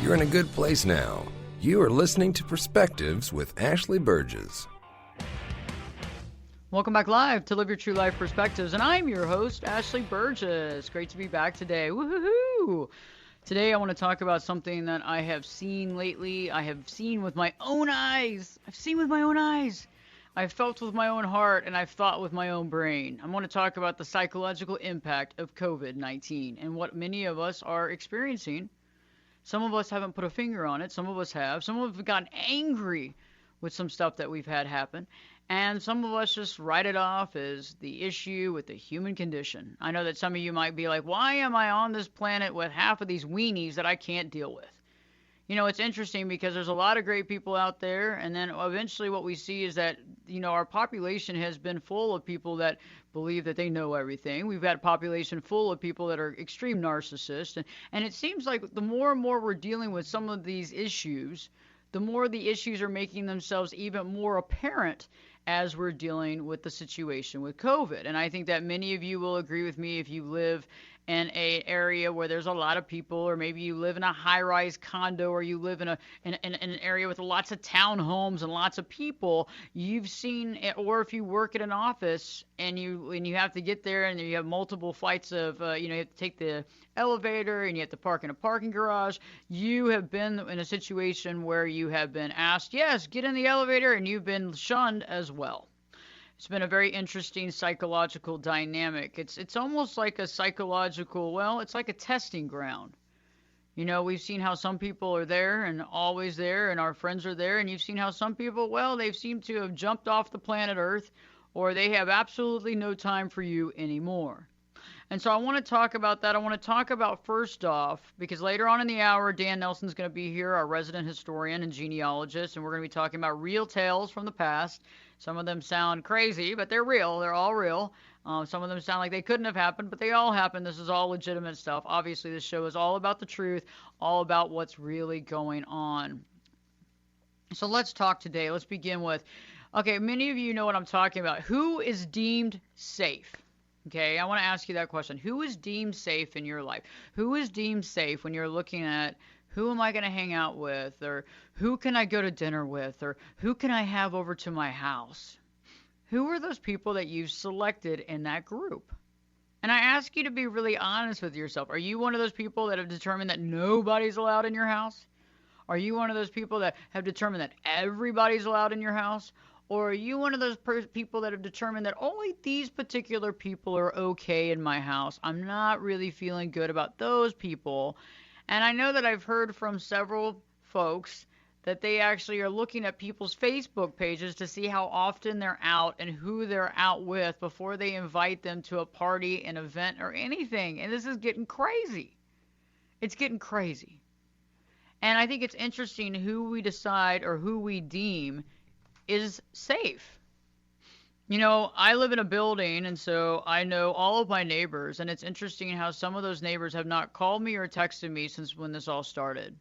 You're in a good place now. You are listening to Perspectives with Ashley Burgess. Welcome back live to Live Your True Life Perspectives, and I'm your host, Ashley Burgess. Great to be back today. Woohoo! Today I want to talk about something that I have seen lately. I have seen with my own eyes. I've felt with my own heart, and I've thought with my own brain. I want to talk about the psychological impact of COVID-19 and what many of us are experiencing. Some of us haven't put a finger on it. Some of us have. Some of us have gotten angry with some stuff that we've had happen. And some of us just write it off as the issue with the human condition. I know that some of you might be like, why am I on this planet with half of these weenies that I can't deal with? You know, it's interesting because there's a lot of great people out there, and then eventually what we see is that, you know, our population has been full of people that believe that they know everything. We've had a population full of people that are extreme narcissists, and it seems like the more and more we're dealing with some of these issues, the more the issues are making themselves even more apparent as we're dealing with the situation with COVID. And I think that many of you will agree with me if you live in an area where there's a lot of people, or maybe you live in a high-rise condo, or you live in an area with lots of townhomes and lots of people. You've seen, or if you work at an office and you have to get there and you have multiple flights of, you have to take the elevator and you have to park in a parking garage. You have been in a situation where you have been asked, yes, get in the elevator, and you've been shunned as well. It's been a very interesting psychological dynamic. It's almost like a psychological, well, it's like a testing ground. You know, we've seen how some people are there and always there, and our friends are there, and you've seen how some people, well, they've seemed to have jumped off the planet Earth, or they have absolutely no time for you anymore. And so I want to talk about that. I want to talk about, first off, because later on in the hour, Dan Nelson's going to be here, our resident historian and genealogist, and we're going to be talking about real tales from the past. Some of them sound crazy, but they're real. They're all real. Some of them sound like they couldn't have happened, but they all happened. This is all legitimate stuff. Obviously, this show is all about the truth, all about what's really going on. So let's talk today. Let's begin with, okay, many of you know what I'm talking about. Who is deemed safe? Okay, I want to ask you that question. Who is deemed safe in your life? Who is deemed safe when you're looking at who am I going to hang out with, or who can I go to dinner with, or who can I have over to my house? Who are those people that you've selected in that group? And I ask you to be really honest with yourself. Are you one of those people that have determined that nobody's allowed in your house? Are you one of those people that have determined that everybody's allowed in your house? Or are you one of those people that have determined that only these particular people are okay in my house? I'm not really feeling good about those people. And I know that I've heard from several folks that they actually are looking at people's Facebook pages to see how often they're out and who they're out with before they invite them to a party, an event, or anything. And this is getting crazy. It's getting crazy. And I think it's interesting who we decide or who we deem is safe. You know, I live in a building, and so I know all of my neighbors, and it's interesting how some of those neighbors have not called me or texted me since when this all started.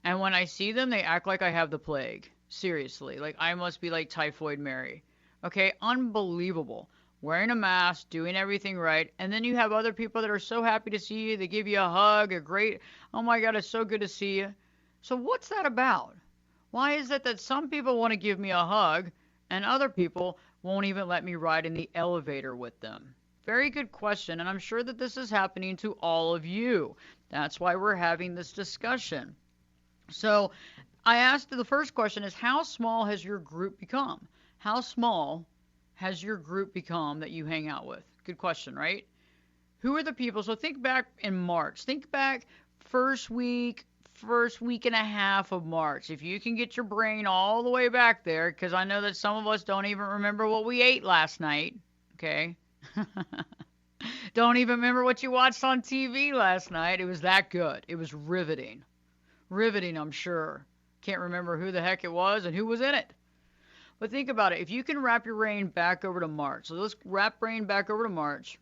And when I see them, they act like I have the plague. Seriously, like I must be like Typhoid Mary. Okay, unbelievable. Wearing a mask, doing everything right, and then you have other people that are so happy to see you. They give you a hug, a great, oh my God, it's so good to see you. So what's that about? Why is it that some people want to give me a hug and other people won't even let me ride in the elevator with them? Very good question, and I'm sure that this is happening to all of you. That's why we're having this discussion. So I asked, the first question is, how small has your group become? How small has your group become that you hang out with? Good question, right? Who are the people? So think back in March. Think back first week and a half of March. If you can get your brain all the way back there, because I know that some of us don't even remember what we ate last night, okay? Don't even remember what you watched on TV last night. It was that good. It was riveting. Riveting, I'm sure. Can't remember who the heck it was and who was in it. But think about it. If you can wrap your brain back over to March. So let's wrap brain back over to March.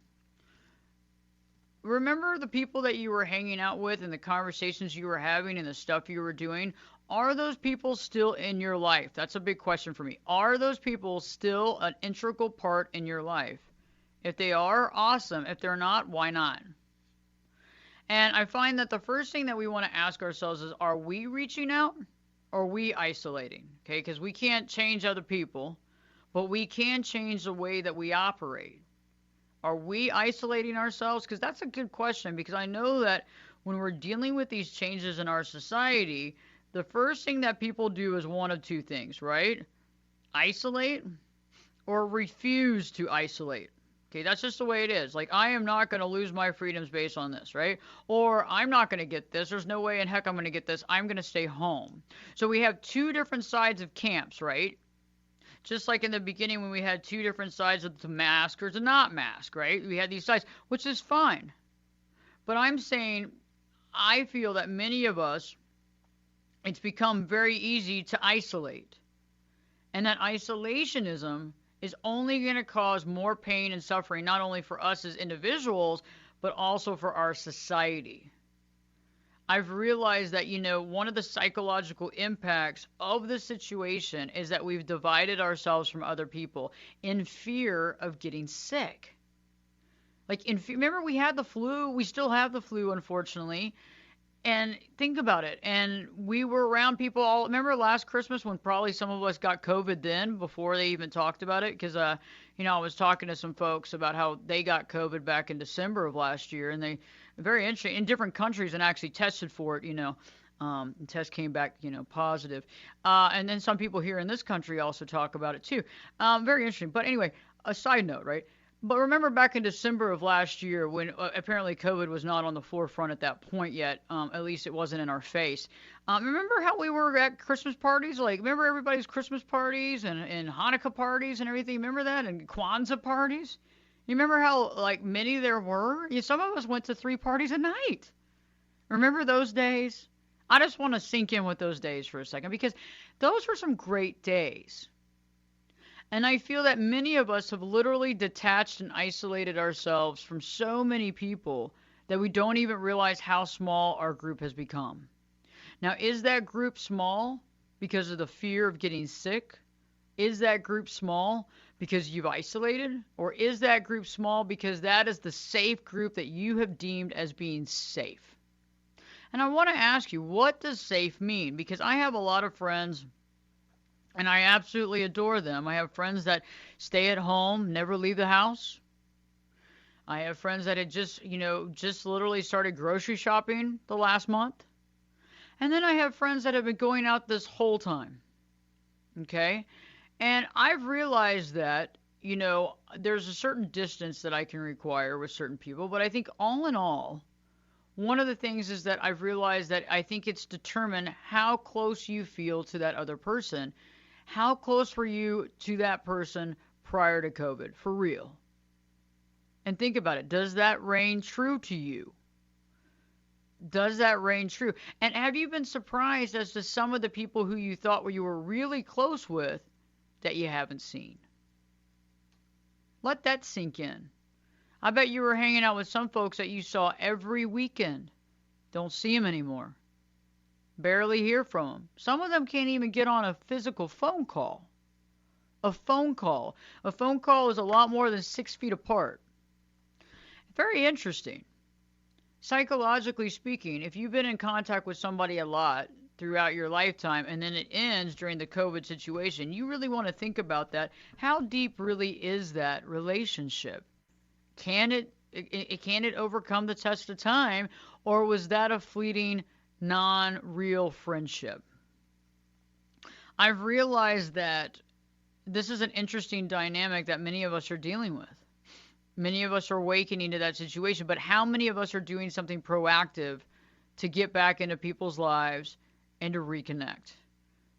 Remember the people that you were hanging out with and the conversations you were having and the stuff you were doing? Are those people still in your life? That's a big question for me. Are those people still an integral part in your life? If they are, awesome. If they're not, why not? And I find that the first thing that we want to ask ourselves is, are we reaching out or are we isolating? Okay, because we can't change other people, but we can change the way that we operate. Are we isolating ourselves? Because that's a good question, because I know that when we're dealing with these changes in our society, the first thing that people do is one of two things, right? Isolate or refuse to isolate. Okay, that's just the way it is. Like, I am not going to lose my freedoms based on this, right? Or I'm not going to get this. There's no way in heck I'm going to get this. I'm going to stay home. So we have two different sides of camps, right? Just like in the beginning when we had two different sides of the mask or the not mask, right? We had these sides, which is fine. But I'm saying, I feel that many of us, it's become very easy to isolate. And that isolationism is only going to cause more pain and suffering, not only for us as individuals, but also for our society. I've realized that, one of the psychological impacts of the situation is that we've divided ourselves from other people in fear of getting sick. Like, remember we had the flu? We still have the flu, unfortunately. And think about it. And we were around people all. Remember last Christmas when probably some of us got COVID then before they even talked about it? Because, I was talking to some folks about how they got COVID back in December of last year. And they, very interesting, in different countries and actually tested for it, the test came back, positive. And then some people here in this country also talk about it too. Very interesting. But anyway, a side note, right? But remember back in December of last year when apparently COVID was not on the forefront at that point yet, at least it wasn't in our face. Remember how we were at Christmas parties? Like, remember everybody's Christmas parties and Hanukkah parties and everything? Remember that? And Kwanzaa parties? You remember how, like, many there were? Some of us went to 3 parties a night. Remember those days? I just want to sink in with those days for a second because those were some great days. And I feel that many of us have literally detached and isolated ourselves from so many people that we don't even realize how small our group has become. Now, is that group small because of the fear of getting sick? Is that group small because you've isolated? Or is that group small because that is the safe group that you have deemed as being safe? And I want to ask you, what does safe mean? Because I have a lot of friends, and I absolutely adore them. I have friends that stay at home, never leave the house. I have friends that had just literally started grocery shopping the last month. And then I have friends that have been going out this whole time. Okay? And I've realized that, there's a certain distance that I can require with certain people. But I think all in all, one of the things is that I've realized that I think it's determined how close you feel to that other person. How close were you to that person prior to COVID? For real. And think about it. Does that reign true to you? Does that reign true? And have you been surprised as to some of the people who you thought you were really close with that you haven't seen? Let that sink in. I bet you were hanging out with some folks that you saw every weekend. Don't see them anymore. Barely hear from them. Some of them can't even get on a physical phone call. A phone call. A phone call is a lot more than 6 feet apart. Very interesting. Psychologically speaking, if you've been in contact with somebody a lot throughout your lifetime and then it ends during the COVID situation, you really want to think about that. How deep really is that relationship? Can it overcome the test of time, or was that a fleeting, non-real friendship? I've realized that this is an interesting dynamic that many of us are dealing with. Many of us are awakening to that situation, but how many of us are doing something proactive to get back into people's lives and to reconnect?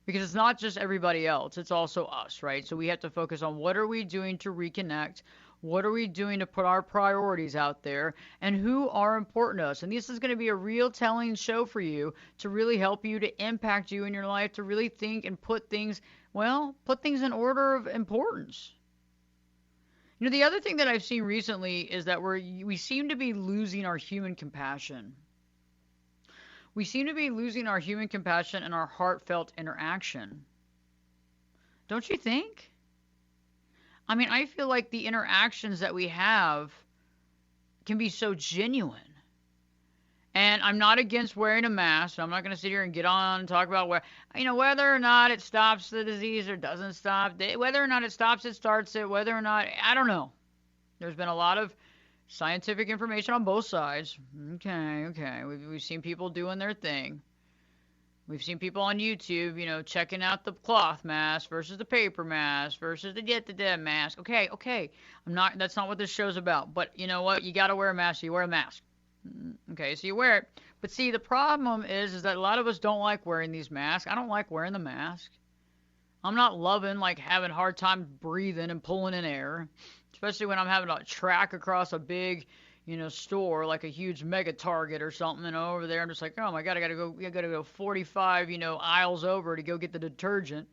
Because it's not just everybody else, it's also us, right? So we have to focus on what are we doing to reconnect? What are we doing to put our priorities out there? And who are important to us? And this is going to be a real telling show for you to really help you, to impact you in your life, to really think and put things in order of importance. The other thing that I've seen recently is that we seem to be losing our human compassion. We seem to be losing our human compassion and our heartfelt interaction. Don't you think? I mean, I feel like the interactions that we have can be so genuine. And I'm not against wearing a mask. So I'm not going to sit here and get on and talk about whether or not it stops the disease or doesn't stop. Whether or not it stops it, starts it. Whether or not, I don't know. There's been a lot of scientific information on both sides. Okay. We've seen people doing their thing. We've seen people on YouTube, checking out the cloth mask versus the paper mask versus the get-to-dead mask. Okay. That's not what this show's about. But you know what? You got to wear a mask. So you wear a mask. Okay, so you wear it. But see, the problem is that a lot of us don't like wearing these masks. I don't like wearing the mask. I'm not loving, having a hard time breathing and pulling in air, especially when I'm having to track across a big, store, like a huge mega Target or something, and over there I'm just like, oh my God, I gotta go 45, aisles over to go get the detergent.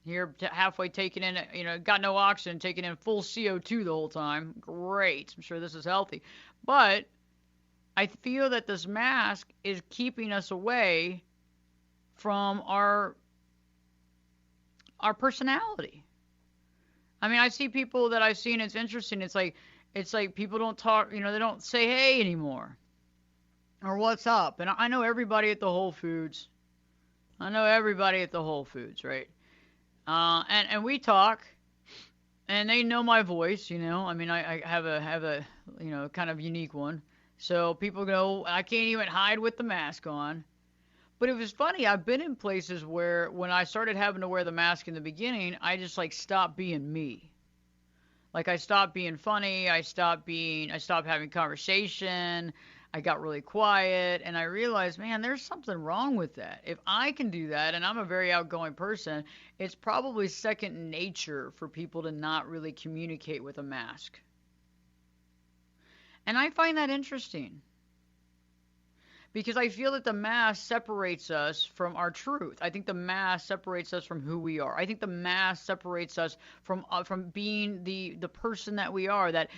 Here, halfway taking in, got no oxygen, taking in full CO2 the whole time. Great. I'm sure this is healthy. But I feel that this mask is keeping us away from our personality. I mean, I see people that I've seen. It's interesting. It's like people don't talk. They don't say hey anymore, or what's up. And I know everybody at the Whole Foods. Right? And we talk, and they know my voice. I mean, I have a kind of unique one. So people go, I can't even hide with the mask on. But it was funny. I've been in places where when I started having to wear the mask in the beginning, I just stopped being me. I stopped being funny. I stopped having conversation. I got really quiet, and I realized, man, there's something wrong with that. If I can do that, and I'm a very outgoing person, it's probably second nature for people to not really communicate with a mask. And I find that interesting because I feel that the mask separates us from our truth. I think the mask separates us from who we are. I think the mask separates us from being the person that we are, that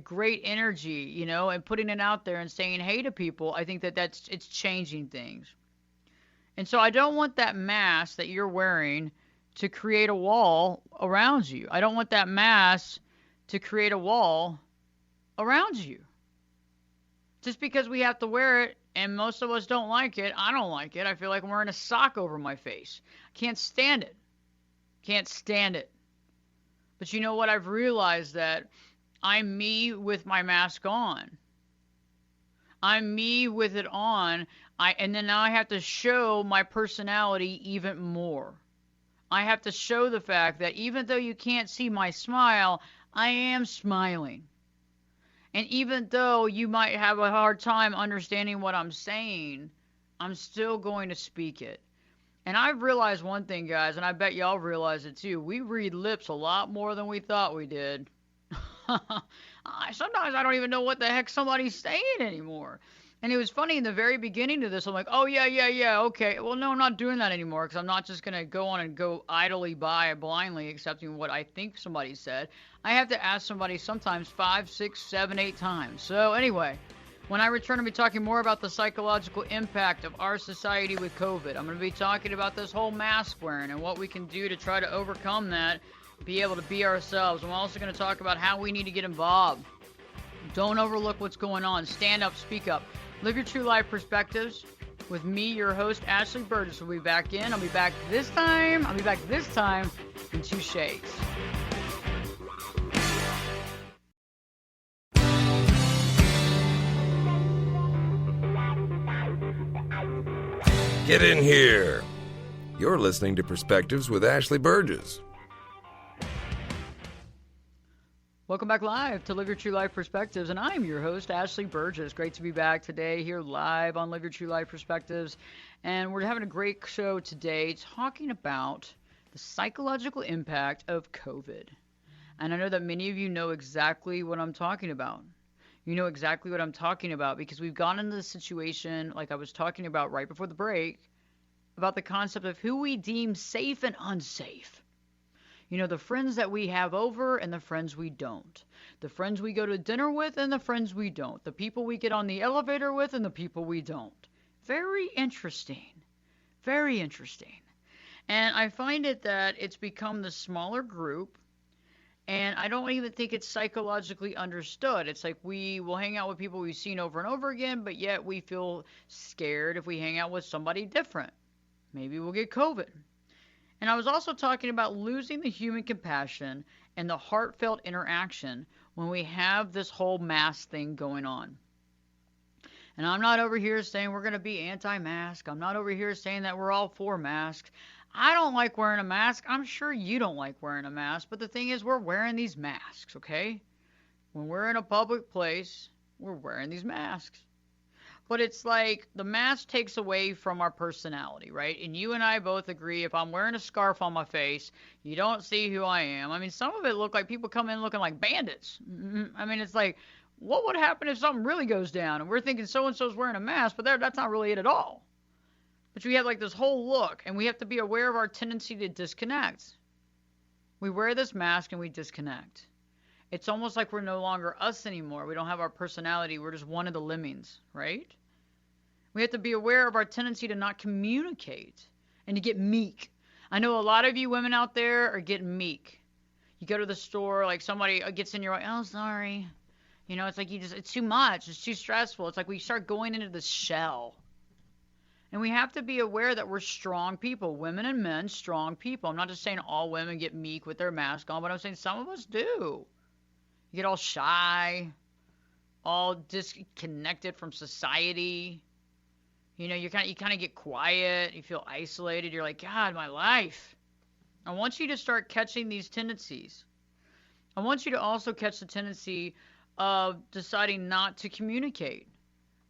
great energy, and putting it out there and saying hey to people. I think it's changing things. And so I don't want that mask that you're wearing to create a wall around you. I don't want that mask to create a wall around you. Just because we have to wear it and most of us don't like it, I don't like it. I feel like I'm wearing a sock over my face. I can't stand it. But you know what? I've realized that I'm me with my mask on. I'm me with it on. And then now I have to show my personality even more. I have to show the fact that even though you can't see my smile, I am smiling. And even though you might have a hard time understanding what I'm saying, I'm still going to speak it. And I've realized one thing, guys, and I bet y'all realize it too. We read lips a lot more than we thought we did. Sometimes I don't even know what the heck somebody's saying anymore. And it was funny in the very beginning of this. I'm like, oh, yeah, okay. Well, no, I'm not doing that anymore because I'm not just going to go on and go idly by blindly accepting what I think somebody said. I have to ask somebody sometimes 5, 6, 7, 8 times. So anyway, when I return, I'll be talking more about the psychological impact of our society with COVID. I'm going to be talking about this whole mask wearing and what we can do to try to overcome that, be able to be ourselves. I'm also going to talk about how we need to get involved. Don't overlook what's going on. Stand up, speak up. Live your true life perspectives with me, your host, Ashley Burgess. Will be back in. I'll be back this time in 2 shades. Get in here. You're listening to Perspectives with Ashley Burgess. Welcome back live to Live Your True Life Perspectives, and I'm your host, Ashley Burgess. Great to be back today here live on Live Your True Life Perspectives, and we're having a great show today talking about the psychological impact of COVID. And I know that many of you know exactly what I'm talking about. You know exactly what I'm talking about because we've gone into the situation, like I was talking about right before the break, about the concept of who we deem safe and unsafe. The friends that we have over and the friends we don't. The friends we go to dinner with and the friends we don't. The people we get on the elevator with and the people we don't. Very interesting. Very interesting. And I find it that it's become the smaller group. And I don't even think it's psychologically understood. It's like we will hang out with people we've seen over and over again, but yet we feel scared if we hang out with somebody different. Maybe we'll get COVID. And I was also talking about losing the human compassion and the heartfelt interaction when we have this whole mask thing going on. And I'm not over here saying we're going to be anti-mask. I'm not over here saying that we're all for masks. I don't like wearing a mask. I'm sure you don't like wearing a mask. But the thing is, we're wearing these masks, okay? When we're in a public place, we're wearing these masks. But it's like the mask takes away from our personality, right? And you and I both agree if I'm wearing a scarf on my face, you don't see who I am. I mean, some of it look like people come in looking like bandits. I mean, it's like, what would happen if something really goes down and we're thinking so-and-so's wearing a mask, but that's not really it at all. But we have like this whole look, and we have to be aware of our tendency to disconnect. We wear this mask and we disconnect. It's almost like we're no longer us anymore. We don't have our personality. We're just one of the lemmings, right? We have to be aware of our tendency to not communicate and to get meek. I know a lot of you women out there are getting meek. You go to the store, like somebody gets in your way, oh, sorry. You know, it's like it's too much. It's too stressful. It's like we start going into this shell. And we have to be aware that we're strong people, women and men, strong people. I'm not just saying all women get meek with their mask on, but I'm saying some of us do. You get all shy, all disconnected from society. You know, you kind of get quiet. You feel isolated. You're like, God, my life. I want you to start catching these tendencies. I want you to also catch the tendency of deciding not to communicate.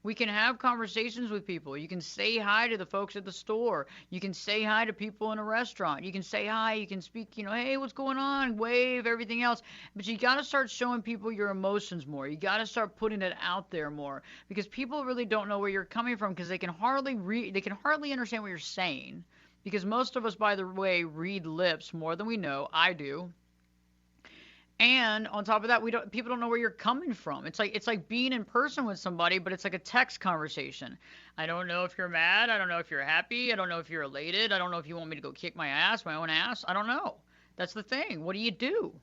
We can have conversations with people. You can say hi to the folks at the store. You can say hi to people in a restaurant. You can say hi. You can speak, hey, what's going on? Wave, everything else. But you got to start showing people your emotions more. You got to start putting it out there more because people really don't know where you're coming from because they can hardly understand what you're saying because most of us, by the way, read lips more than we know. I do. And on top of that, people don't know where you're coming from. It's like being in person with somebody, but it's like a text conversation. I don't know if you're mad. I don't know if you're happy. I don't know if you're elated. I don't know if you want me to go kick my own ass. I don't know. That's the thing. What do you do?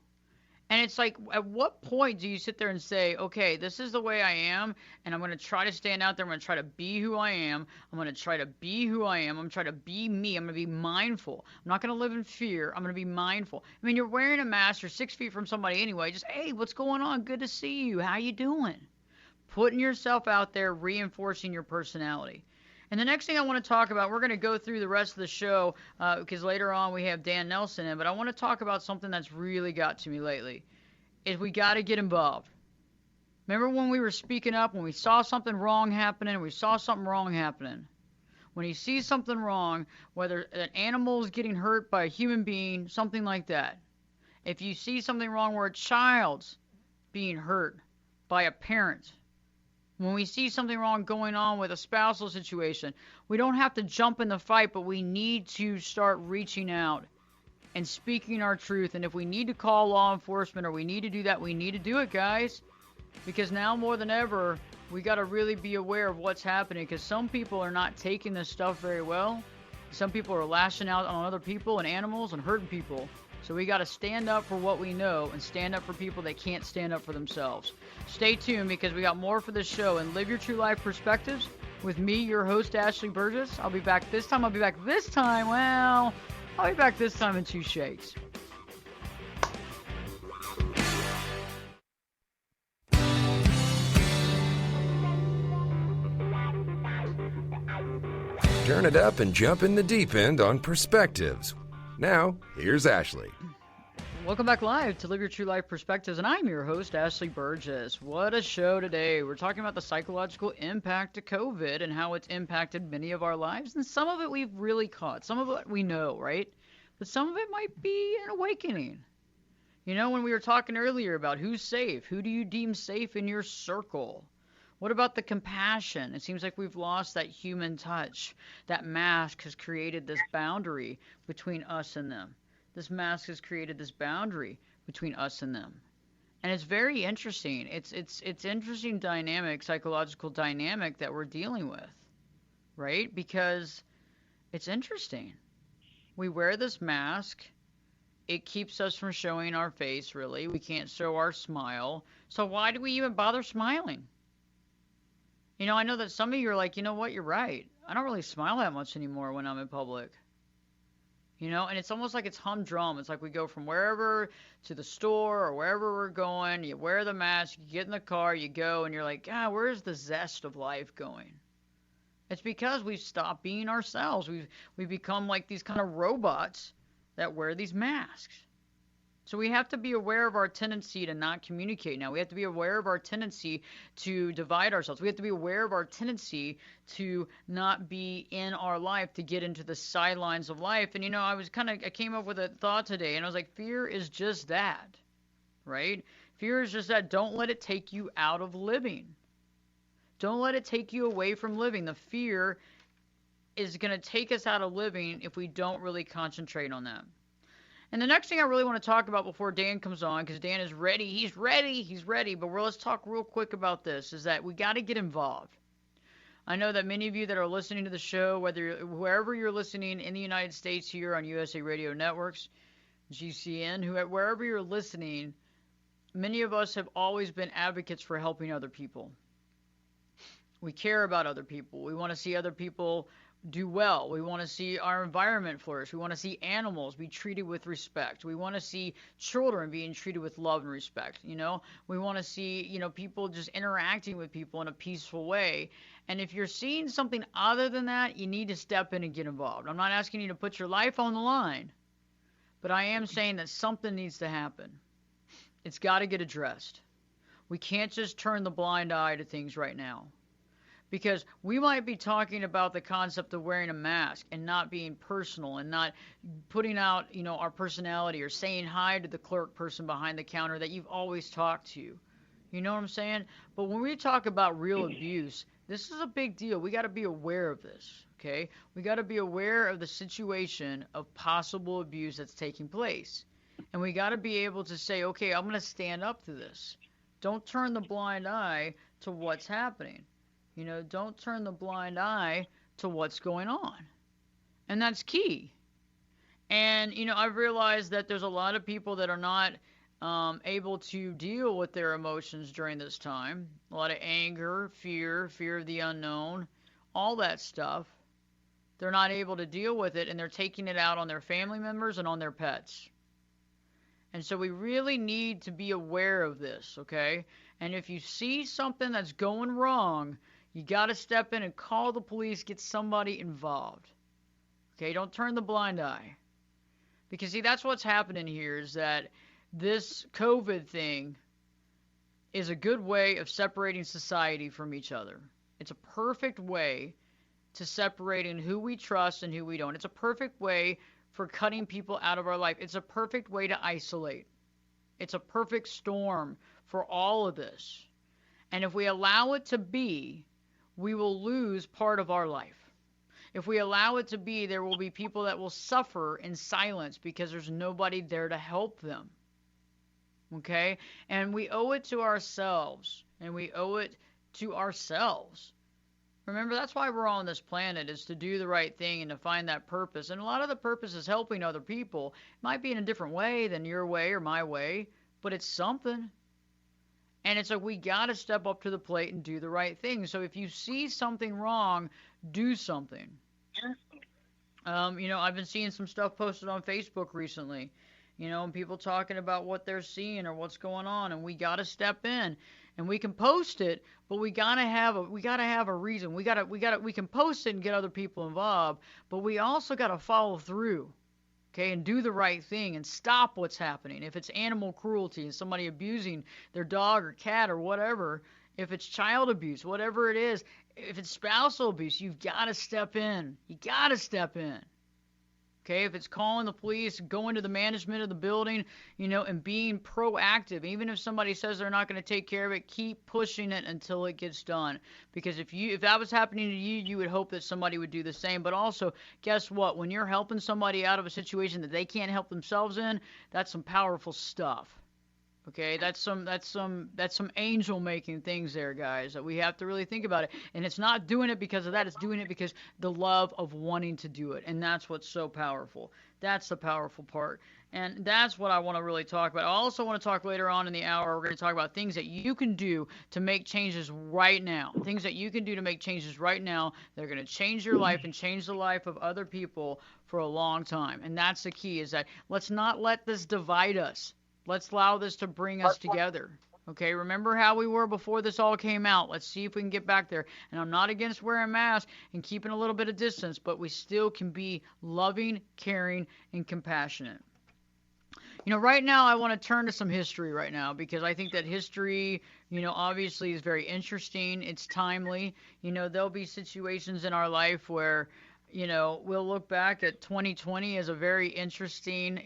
And it's like, at what point do you sit there and say, okay, this is the way I am, and I'm going to try to stand out there. I'm going to try to be who I am. I'm going to try to be who I am. I'm going to try to be me. I'm going to be mindful. I'm not going to live in fear. I'm going to be mindful. I mean, you're wearing a mask. You're 6 feet from somebody anyway. Just, hey, what's going on? Good to see you. How you doing? Putting yourself out there, reinforcing your personality. And the next thing I want to talk about, we're going to go through the rest of the show because later on we have Dan Nelson in, but I want to talk about something that's really got to me lately, is we got to get involved. Remember when we were speaking up, when we saw something wrong happening, When you see something wrong, whether an animal is getting hurt by a human being, something like that. If you see something wrong where a child's being hurt by a parent, when we see something wrong going on with a spousal situation, we don't have to jump in the fight, but we need to start reaching out and speaking our truth. And if we need to call law enforcement or we need to do that, we need to do it, guys. Because now more than ever, we got to really be aware of what's happening because some people are not taking this stuff very well. Some people are lashing out on other people and animals and hurting people. So we got to stand up for what we know and stand up for people that can't stand up for themselves. Stay tuned because we got more for this show and Live Your True Life Perspectives with me, your host, Ashley Burgess. I'll be back this time in 2 shakes. Turn it up and jump in the deep end on Perspectives. Now, here's Ashley. Welcome back live to Live Your True Life Perspectives, and I'm your host, Ashley Burgess. What a show today. We're talking about the psychological impact of COVID and how it's impacted many of our lives, and some of it we've really caught. Some of it we know, right? But some of it might be an awakening. You know, when we were talking earlier about who's safe, who do you deem safe in your circle? What about the compassion? It seems like we've lost that human touch. That mask has created this boundary between us and them. This mask has created this boundary between us and them. And it's very interesting. It's interesting dynamic, psychological dynamic that we're dealing with, right? Because it's interesting. We wear this mask It keeps us from showing our face, really. We can't show our smile. So why do we even bother smiling? I know that some of you are like, you know what, you're right. I don't really smile that much anymore when I'm in public. And it's almost like it's humdrum. It's like we go from wherever to the store or wherever we're going. You wear the mask, you get in the car, you go, and you're like, God, where's the zest of life going? It's because we've stopped being ourselves. We've become like these kind of robots that wear these masks. So we have to be aware of our tendency to not communicate now. We have to be aware of our tendency to divide ourselves. We have to be aware of our tendency to not be in our life, to get into the sidelines of life. And I came up with a thought today, and I was like, fear is just that, right? Fear is just that. Don't let it take you out of living. Don't let it take you away from living. The fear is going to take us out of living if we don't really concentrate on that. And the next thing I really want to talk about before Dan comes on, because Dan is ready, he's ready, but let's talk real quick about this, is that we got to get involved. I know that many of you that are listening to the show, wherever you're listening in the United States here on USA Radio Networks, GCN, wherever you're listening, many of us have always been advocates for helping other people. We care about other people. We want to see other people do well. We want to see our environment flourish. We want to see animals be treated with respect. We want to see children being treated with love and respect. We want to see, people just interacting with people in a peaceful way. And if you're seeing something other than that, you need to step in and get involved. I'm not asking you to put your life on the line, but I am saying that something needs to happen. It's got to get addressed. We can't just turn the blind eye to things right now. Because we might be talking about the concept of wearing a mask and not being personal and not putting out, our personality or saying hi to the clerk person behind the counter that you've always talked to. You know what I'm saying? But when we talk about real abuse, this is a big deal. We got to be aware of this, okay? We got to be aware of the situation of possible abuse that's taking place. And we got to be able to say, okay, I'm going to stand up to this. Don't turn the blind eye to what's happening. Don't turn the blind eye to what's going on. And that's key. And, I've realized that there's a lot of people that are not able to deal with their emotions during this time. A lot of anger, fear of the unknown, all that stuff. They're not able to deal with it, and they're taking it out on their family members and on their pets. And so we really need to be aware of this, okay? And if you see something that's going wrong, you got to step in and call the police, get somebody involved. Okay, don't turn the blind eye. Because, see, that's what's happening here is that this COVID thing is a good way of separating society from each other. It's a perfect way to separating who we trust and who we don't. It's a perfect way for cutting people out of our life. It's a perfect way to isolate. It's a perfect storm for all of this. And if we allow it to be, we will lose part of our life. If we allow it to be, there will be people that will suffer in silence because there's nobody there to help them. Okay? And we owe it to ourselves. Remember, that's why we're on this planet, is to do the right thing and to find that purpose. And a lot of the purpose is helping other people. It might be in a different way than your way or my way, but it's something. And it's like we got to step up to the plate and do the right thing. So if you see something wrong, do something. I've been seeing some stuff posted on Facebook recently, and people talking about what they're seeing or what's going on, and we got to step in. And we can post it, but we gotta have a reason. We can post it and get other people involved, but we also gotta follow through. Okay, and do the right thing and stop what's happening. If it's animal cruelty and somebody abusing their dog or cat or whatever, if it's child abuse, whatever it is, if it's spousal abuse, you've got to step in. You got to step in. Okay, if it's calling the police, going to the management of the building, and being proactive. Even if somebody says they're not going to take care of it, keep pushing it until it gets done. Because if that was happening to you, you would hope that somebody would do the same. But also, guess what? When you're helping somebody out of a situation that they can't help themselves in, that's some powerful stuff. Okay, that's some angel making things there, guys, that we have to really think about it. And it's not doing it because of that, it's doing it because the love of wanting to do it. And that's what's so powerful. That's the powerful part. And that's what I want to really talk about. I also want to talk later on in the hour. We're going to talk about things that you can do to make changes right now. Things that you can do to make changes right now that are going to change your life and change the life of other people for a long time. And that's the key, is that let's not let this divide us. Let's allow this to bring us together. Okay, remember how we were before this all came out. Let's see if we can get back there. And I'm not against wearing masks and keeping a little bit of distance, but we still can be loving, caring, and compassionate. Right now I want to turn to some history right now, because I think that history, obviously is very interesting. It's timely. There'll be situations in our life where we'll look back at 2020 as a very interesting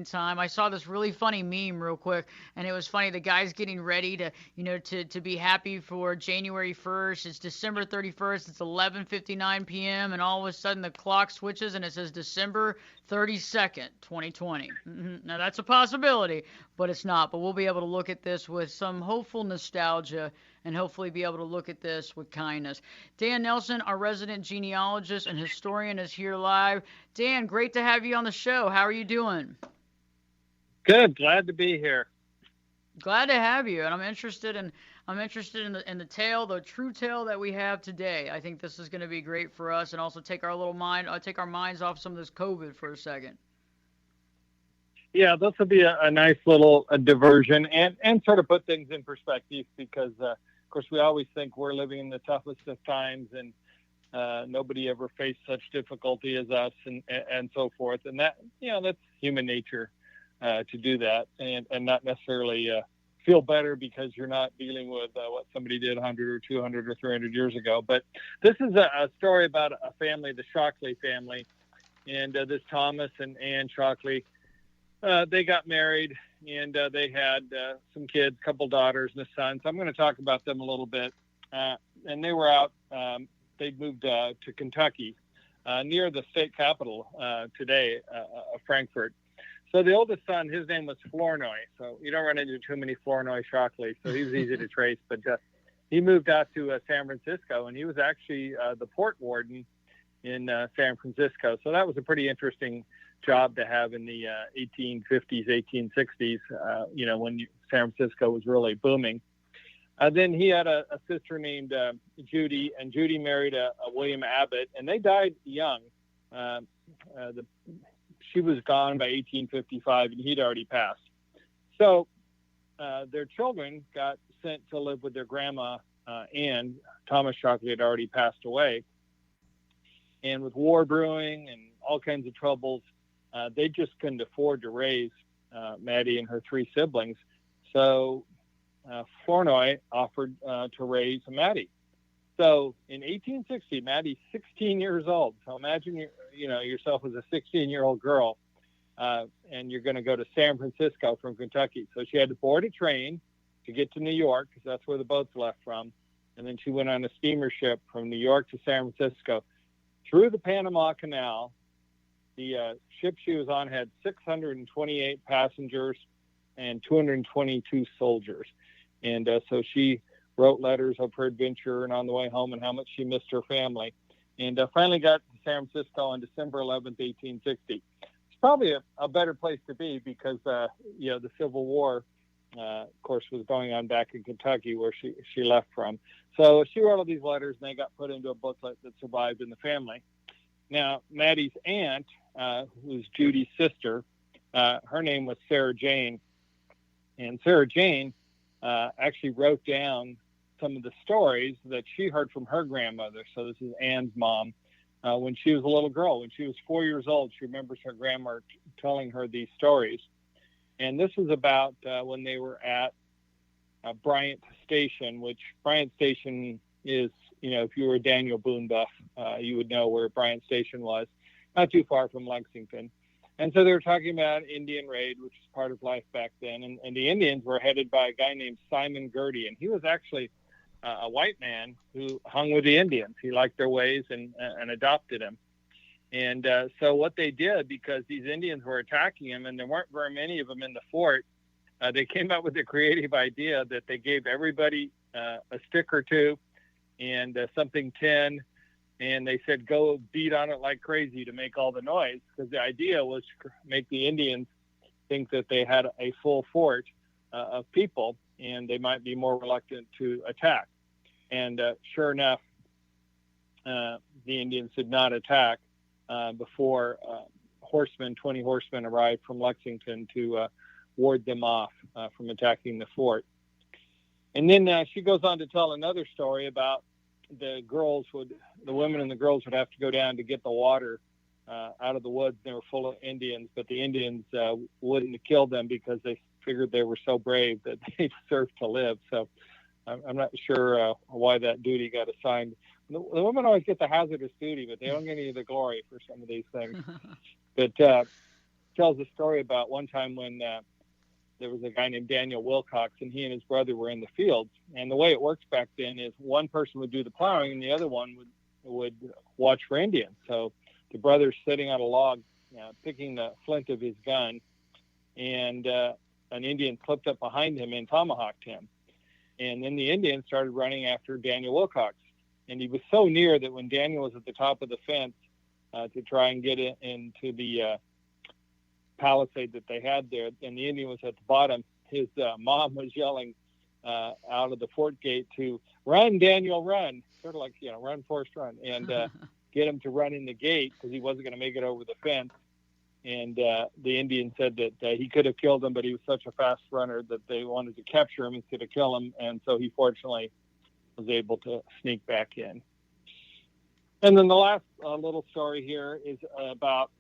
time. I saw this really funny meme real quick, and it was funny. The guy's getting ready to be happy for January 1st. It's December 31st. It's 11:59 p.m. and all of a sudden the clock switches and it says December 32nd, 2020. Now that's a possibility, but it's not. But we'll be able to look at this with some hopeful nostalgia and hopefully be able to look at this with kindness. Dan Nelson, our resident genealogist and historian, is here live. Dan, great to have you on the show. How are you doing? Good. Glad to be here. Glad to have you. And I'm interested in the tale, the true tale that we have today. I think this is going to be great for us, and also take our minds off some of this COVID for a second. Yeah, this will be a nice little diversion and sort of put things in perspective, because, of course, we always think we're living in the toughest of times, and nobody ever faced such difficulty as us, and so forth. And that, that's human nature, to do that and not necessarily feel better because you're not dealing with what somebody did 100 or 200 or 300 years ago. But this is a story about a family, the Shockley family, and this Thomas and Anne Shockley. They got married, and they had some kids, a couple daughters and a son. So I'm going to talk about them a little bit. And they were out. They'd moved to Kentucky, near the state capital today, Frankfort. So the oldest son, his name was Flournoy. So you don't run into too many Flournoy Shockley. So he was easy to trace. But he moved out to San Francisco, and he was actually the port warden in San Francisco. So that was a pretty interesting job to have in the 1850s, 1860s, when San Francisco was really booming. Then he had a sister named Judy, and Judy married a William Abbott, and they died young. She was gone by 1855, and he'd already passed. So their children got sent to live with their grandma, Anne. Thomas Shockley had already passed away. And with war brewing and all kinds of troubles, they just couldn't afford to raise Maddie and her three siblings. So Flournoy offered to raise Maddie. So in 1860, Maddie's 16 years old. So imagine yourself as a 16-year-old girl, and you're going to go to San Francisco from Kentucky. So she had to board a train to get to New York, because that's where the boats left from. And then she went on a steamer ship from New York to San Francisco through the Panama Canal. The ship she was on had 628 passengers and 222 soldiers. And so she wrote letters of her adventure and on the way home and how much she missed her family. And finally got to San Francisco on December 11th, 1860. It's probably a better place to be because, the Civil War, of course, was going on back in Kentucky where she left from. So she wrote all these letters, and they got put into a booklet that survived in the family. Now, Maddie's aunt, who was Judy's sister, her name was Sarah Jane. And Sarah Jane actually wrote down some of the stories that she heard from her grandmother. So this is Anne's mom. When she was a little girl, when she was 4 years old, she remembers her grandma telling her these stories. And this was about when they were at Bryant Station, which Bryant Station is, if you were a Daniel Boone buff, you would know where Bryant Station was, not too far from Lexington. And so they were talking about Indian raid, which was part of life back then. And the Indians were headed by a guy named Simon Girty. And he was actually a white man who hung with the Indians. He liked their ways and adopted them. And so what they did, because these Indians were attacking him and there weren't very many of them in the fort, they came up with a creative idea that they gave everybody a stick or two and something tin, and they said, go beat on it like crazy to make all the noise, because the idea was to make the Indians think that they had a full fort of people, and they might be more reluctant to attack. And sure enough, the Indians did not attack before 20 horsemen arrived from Lexington to ward them off from attacking the fort. And then she goes on to tell another story about the women and the girls would have to go down to get the water out of the woods. They were full of Indians, but the Indians wouldn't kill them because they figured they were so brave that they deserved to live. So I'm not sure why that duty got assigned. The women always get the hazardous duty, but they don't get any of the glory for some of these things. But tells a story about one time when there was a guy named Daniel Wilcox, and he and his brother were in the fields. And the way it works back then is one person would do the plowing and the other one would watch for Indians. So the brother's sitting on a log, picking the flint of his gun, and an Indian slipped up behind him and tomahawked him. And then the Indians started running after Daniel Wilcox. And he was so near that when Daniel was at the top of the fence to try and get into the palisade that they had there, and the Indian was at the bottom, his mom was yelling out of the fort gate to run, Daniel, run, sort of like, run, Forrest, run, and get him to run in the gate because he wasn't going to make it over the fence. And the Indian said that he could have killed him, but he was such a fast runner that they wanted to capture him instead of kill him. And so he fortunately was able to sneak back in. And then the last little story here is about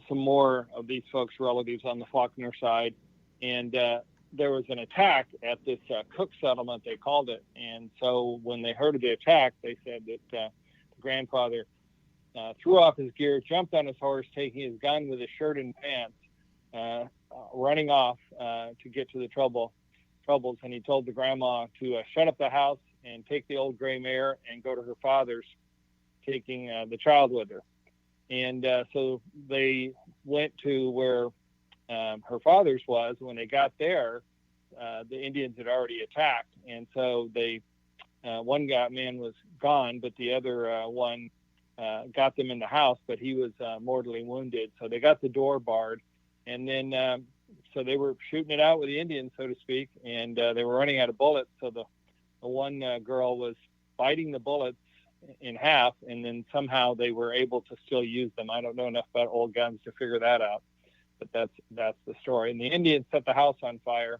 some more of these folks' relatives on the Faulkner side. And there was an attack at this Cook settlement, they called it. And so when they heard of the attack, they said that the grandfather threw off his gear, jumped on his horse, taking his gun with his shirt and pants, running off to get to the troubles. And he told the grandma to shut up the house and take the old gray mare and go to her father's, taking the child with her. And so they went to where her father's was. When they got there, the Indians had already attacked. And so one man was gone, but the other one got them in the house, but he was mortally wounded. So they got the door barred. And then so they were shooting it out with the Indians, so to speak, and they were running out of bullets. So the one girl was biting the bullets in half, and then somehow they were able to still use them. I don't know enough about old guns to figure that out, but that's the story. And the Indians set the house on fire,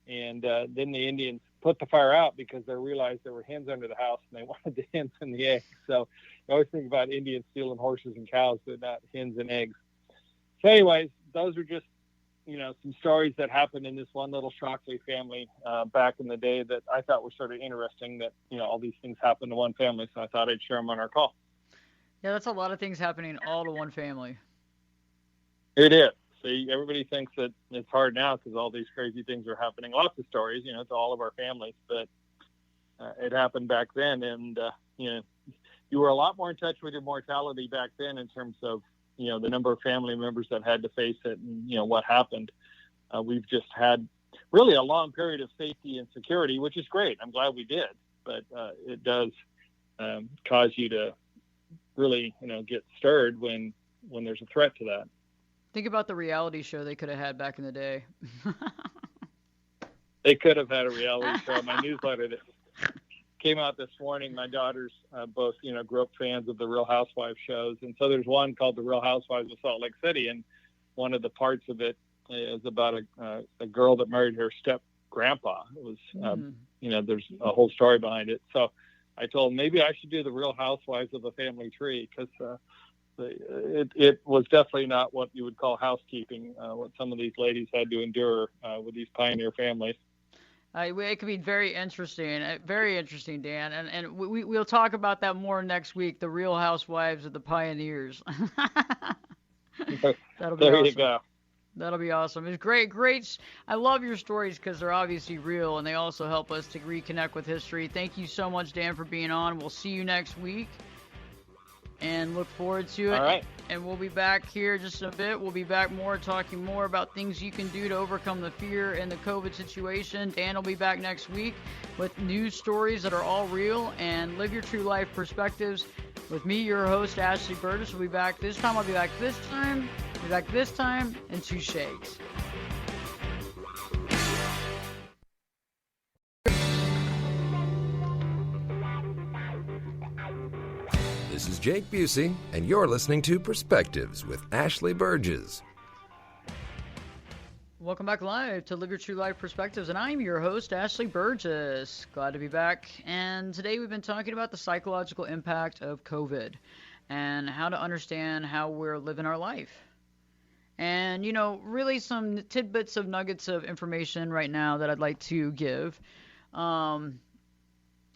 and then the Indians put the fire out because they realized there were hens under the house, and they wanted the hens and the eggs. So I always think about Indians stealing horses and cows, but not hens and eggs. So anyways, those are just some stories that happened in this one little Shockley family back in the day that I thought were sort of interesting, that all these things happen to one family, so I thought I'd share them on our call. Yeah, that's a lot of things happening all to one family. It is. See, everybody thinks that it's hard now because all these crazy things are happening. Lots of stories, to all of our families, but it happened back then, and you were a lot more in touch with your mortality back then in terms of the number of family members that had to face it and, what happened. We've just had really a long period of safety and security, which is great. I'm glad we did, but it does cause you to really, get stirred when there's a threat to that. Think about the reality show they could have had back in the day. They could have had a reality show. My newsletter that came out this morning, my daughters both, grew up fans of the Real Housewives shows. And so there's one called The Real Housewives of Salt Lake City. And one of the parts of it is about a girl that married her step grandpa. It was, there's a whole story behind it. So I told them maybe I should do The Real Housewives of the Family Tree, because it was definitely not what you would call housekeeping, what some of these ladies had to endure with these pioneer families. It could be very interesting, Dan. And we'll talk about that more next week, the Real Housewives of the Pioneers. That'll be there awesome. You go. That'll be awesome. It's great. I love your stories because they're obviously real, and they also help us to reconnect with history. Thank you so much, Dan, for being on. We'll see you next week. and look forward to it. All right. And we'll be back here just a bit. We'll be back more talking more about things you can do to overcome the fear in the COVID situation. Dan will be back next week with news stories that are all real and live your true life perspectives. With me, your host, Ashley Burgess, will be back this time. I'll be back this time. I'll be back this time in 2 shakes. This is Jake Busey, and you're listening to Perspectives with Ashley Burgess. Welcome back live to Live Your True Life Perspectives, and I'm your host, Ashley Burgess. Glad to be back. And today we've been talking about the psychological impact of COVID and how to understand how we're living our life. And, you know, really some tidbits of nuggets of information right now that I'd like to give.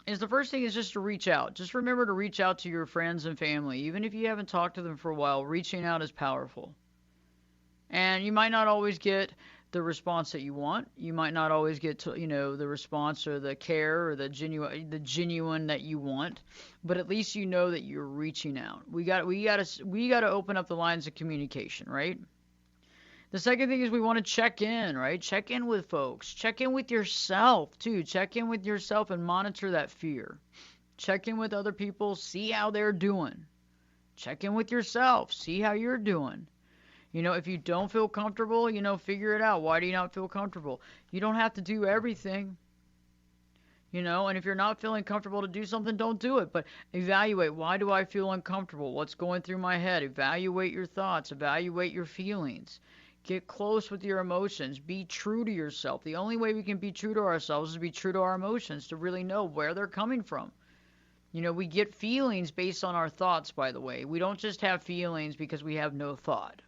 Is the first thing is just to reach out. Just remember to reach out to your friends and family. Even if you haven't talked to them for a while, reaching out is powerful. And you might not always get the response that you want. You might not always get to, the response or the care or the genuine that you want, but at least you know that you're reaching out. We got to open up the lines of communication, right? The second thing is we want to check in, right? Check in with folks. Check in with yourself, too. Check in with yourself and monitor that fear. Check in with other people. See how they're doing. Check in with yourself. See how you're doing. If you don't feel comfortable, figure it out. Why do you not feel comfortable? You don't have to do everything. And if you're not feeling comfortable to do something, don't do it. But evaluate, why do I feel uncomfortable? What's going through my head? Evaluate your thoughts. Evaluate your feelings. Get close with your emotions. Be true to yourself. The only way we can be true to ourselves is to be true to our emotions, to really know where they're coming from. We get feelings based on our thoughts, by the way. We don't just have feelings because we have no thought.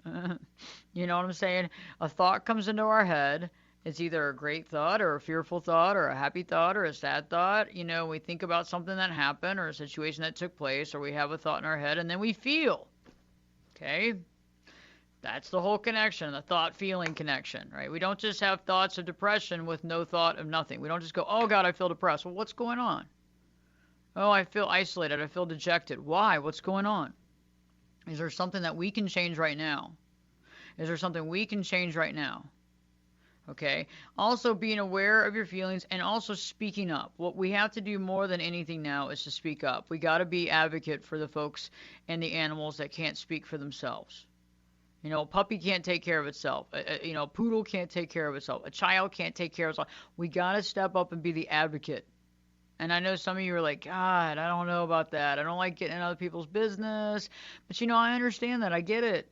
You know what I'm saying? A thought comes into our head. It's either a great thought or a fearful thought or a happy thought or a sad thought. We think about something that happened or a situation that took place, or we have a thought in our head and then we feel. Okay? That's the whole connection, the thought-feeling connection, right? We don't just have thoughts of depression with no thought of nothing. We don't just go, oh, God, I feel depressed. Well, what's going on? Oh, I feel isolated. I feel dejected. Why? What's going on? Is there something that we can change right now? Is there something we can change right now? Okay? Also being aware of your feelings and also speaking up. What we have to do more than anything now is to speak up. We got to be advocate for the folks and the animals that can't speak for themselves. A puppy can't take care of itself. A poodle can't take care of itself. A child can't take care of itself. We got to step up and be the advocate. And I know some of you are like, God, I don't know about that. I don't like getting in other people's business. But, I understand that. I get it.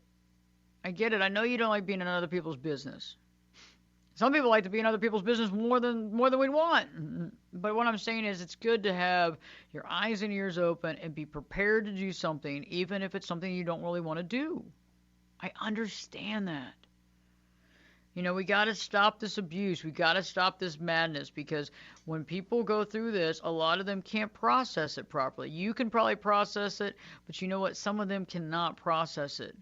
I know you don't like being in other people's business. Some people like to be in other people's business more than we want. But what I'm saying is it's good to have your eyes and ears open and be prepared to do something, even if it's something you don't really want to do. I understand that. We got to stop this abuse. We got to stop this madness, because when people go through this, a lot of them can't process it properly. You can probably process it, but you know what? Some of them cannot process it.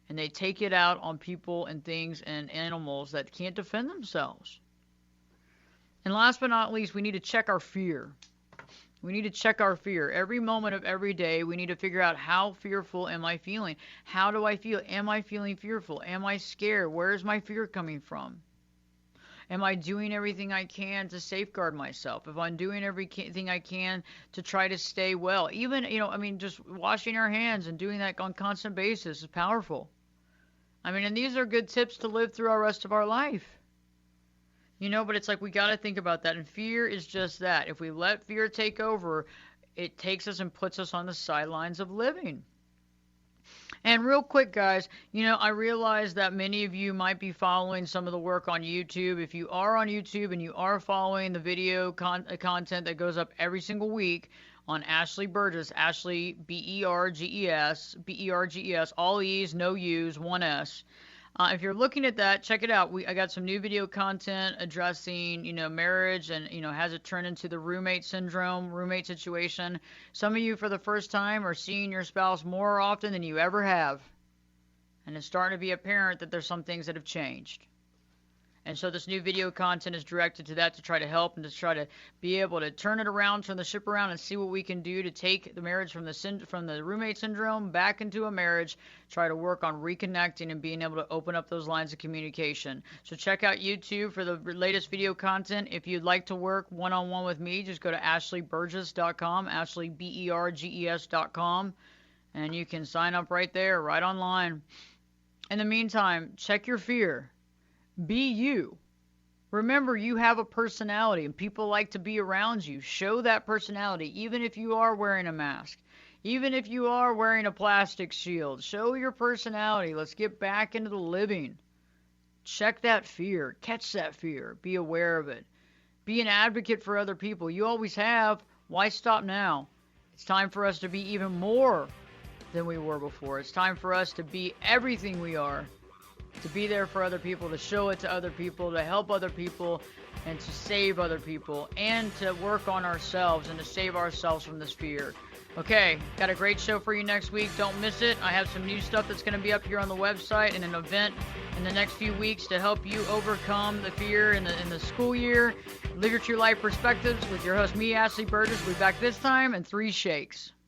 And they take it out on people and things and animals that can't defend themselves. And last but not least, we need to check our fear. We need to check our fear. Every moment of every day, we need to figure out, how fearful am I feeling? How do I feel? Am I feeling fearful? Am I scared? Where is my fear coming from? Am I doing everything I can to safeguard myself? If I'm doing everything I can to try to stay well, even, just washing our hands and doing that on a constant basis is powerful. And these are good tips to live through our rest of our life. But it's like we got to think about that. And fear is just that. If we let fear take over, it takes us and puts us on the sidelines of living. And real quick, guys, I realize that many of you might be following some of the work on YouTube. If you are on YouTube and you are following the video content that goes up every single week on Ashley Burgess, Ashley, B-E-R-G-E-S, B-E-R-G-E-S, all E's, no U's, one S. If you're looking at that, check it out. I got some new video content addressing, marriage and, has it turned into the roommate syndrome, roommate situation. Some of you for the first time are seeing your spouse more often than you ever have. And it's starting to be apparent that there's some things that have changed. And so this new video content is directed to that, to try to help and to try to be able to turn it around, turn the ship around, and see what we can do to take the marriage from the roommate syndrome back into a marriage, try to work on reconnecting and being able to open up those lines of communication. So check out YouTube for the latest video content. If you'd like to work one-on-one with me, just go to ashleyburgess.com, ashleyburges.com, and you can sign up right there, right online. In the meantime, check your fear. Be you. Remember, you have a personality and people like to be around you. Show that personality, even if you are wearing a mask, even if you are wearing a plastic shield. Show your personality. Let's get back into the living. Check that fear. Catch that fear. Be aware of it. Be an advocate for other people. You always have. Why stop now? It's time for us to be even more than we were before. It's time for us to be everything we are. To be there for other people, to show it to other people, to help other people, and to save other people, and to work on ourselves and to save ourselves from this fear. Okay, got a great show for you next week. Don't miss it. I have some new stuff that's going to be up here on the website and an event in the next few weeks to help you overcome the fear in the school year. Live Your True Life Perspectives with your host, me, Ashley Burgess. We'll be back this time in 3 shakes.